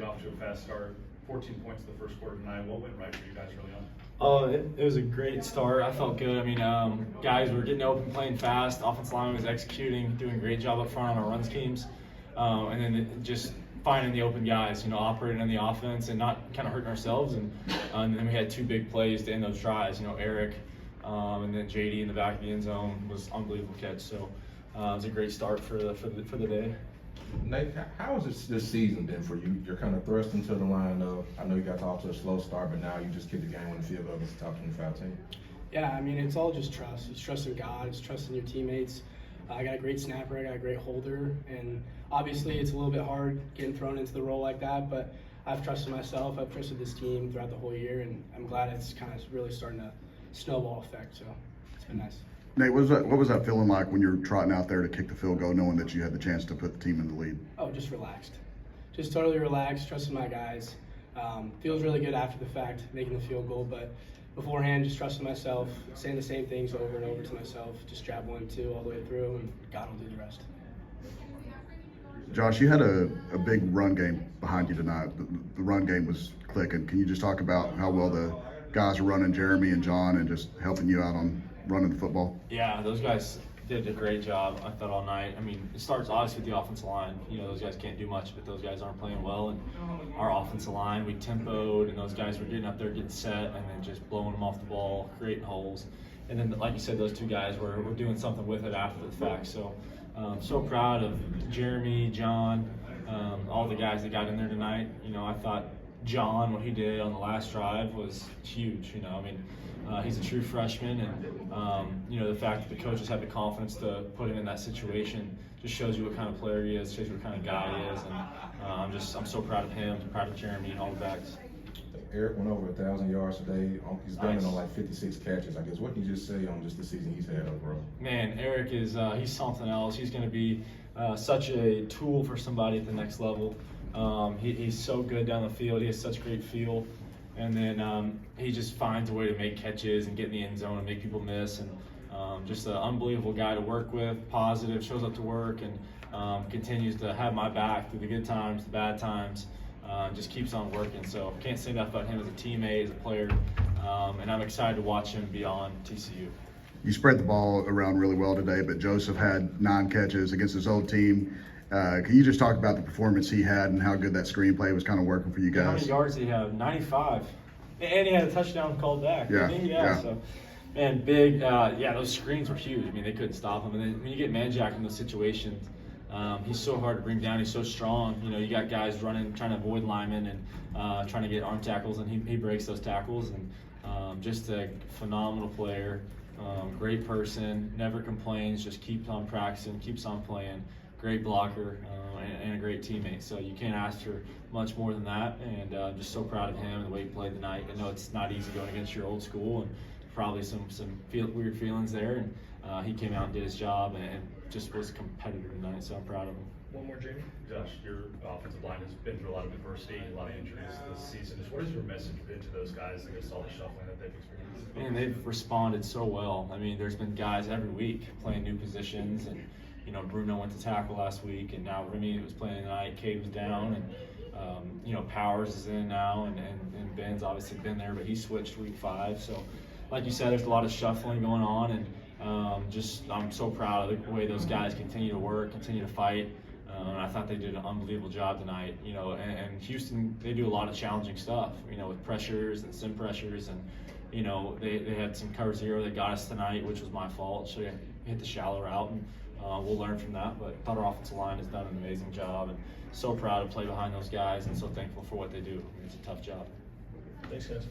get off to a fast start. 14 points in the first quarter tonight. What went right for you guys early on? It was a great start. I felt good. I mean, guys were getting open, playing fast. Offensive line was executing, doing a great job up front on our run schemes. And then just finding the open guys, operating on the offense and not kind of hurting ourselves. And then we had two big plays to end those drives. Eric and then JD in the back of the end zone was an unbelievable catch. So it was a great start for the day. Nate, how has this season been for you? You're kind of thrust into the lineup. I know you got off to a slow start, but now you just kicked the game-winning field goal against the top 25 team. Yeah, I mean, it's all just trust. It's trust in God. It's trust in your teammates. I got a great snapper. I got a great holder. And obviously it's a little bit hard getting thrown into the role like that, but I've trusted myself. I've trusted this team throughout the whole year, and I'm glad it's kind of really starting to snowball effect. So it's been nice. Nate, what was that feeling like when you're trotting out there to kick the field goal, knowing that you had the chance to put the team in the lead? Oh, just relaxed. Just totally relaxed, trusting my guys. Feels really good after the fact, making the field goal, but beforehand, just trusting myself, saying the same things over and over to myself, just grab 1-2 all the way through, and God will do the rest. Josh, you had a big run game behind you tonight. The run game was clicking. Can you just talk about how well the guys are running, Jeremy and John, and just helping you out on running the football? Yeah, those guys did a great job, I thought, all night. I mean, it starts obviously with the offensive line. Those guys can't do much, but those guys aren't playing well. And our offensive line, we tempoed, and those guys were getting up there, getting set, and then just blowing them off the ball, creating holes. And then, like you said, those two guys were doing something with it after the fact. So, so proud of Jeremy, John, all the guys that got in there tonight. I thought John, what he did on the last drive was huge. He's a true freshman, and the fact that the coaches had the confidence to put him in that situation just shows you what kind of player he is, shows you what kind of guy he is, and I'm so proud of him, proud of Jeremy and all the backs. Eric went over 1,000 yards today. He's been on like 56 catches. I guess what can you just say on just the season he's had overall? Man, Eric is he's something else. He's going to be such a tool for somebody at the next level. He's so good down the field. He has such great feel. And then he just finds a way to make catches and get in the end zone and make people miss. And just an unbelievable guy to work with, positive, shows up to work, and continues to have my back through the good times, the bad times, just keeps on working. So can't say enough about him as a teammate, as a player, and I'm excited to watch him beyond TCU. You spread the ball around really well today, but Joseph had 9 catches against his old team. Can you just talk about the performance he had and how good that screenplay was kind of working for you guys? How many yards did he have? 95. And he had a touchdown called back. Yeah. So, man, big. Those screens were huge. I mean, they couldn't stop him. And then when you get Manjack in those situations, he's so hard to bring down. He's so strong. You got guys running, trying to avoid linemen and trying to get arm tackles, and he breaks those tackles. And just a phenomenal player, great person, never complains, just keeps on practicing, keeps on playing. Great blocker and a great teammate. So you can't ask for much more than that. And I'm just so proud of him and the way he played tonight. I know it's not easy going against your old school, and probably some weird feelings there. And he came out and did his job and just was a competitor tonight. So I'm proud of him. One more, Jamie. Josh, your offensive line has been through a lot of adversity, a lot of injuries this season. What has your message been to those guys against all the shuffling that they've experienced? Man, they've responded so well. I mean, there's been guys every week playing new positions, and Bruno went to tackle last week, and now Remy was playing tonight. Cade was down, and Powers is in now, and Ben's obviously been there, but he switched week 5. So, like you said, there's a lot of shuffling going on, and I'm so proud of the way those guys continue to work, continue to fight. And I thought they did an unbelievable job tonight. And Houston, they do a lot of challenging stuff, with pressures and sim pressures, and they had some cover 0 that got us tonight, which was my fault. So hit the shallow route, and we'll learn from that. But I thought our offensive line has done an amazing job, and so proud to play behind those guys, and so thankful for what they do. It's a tough job. Thanks, guys.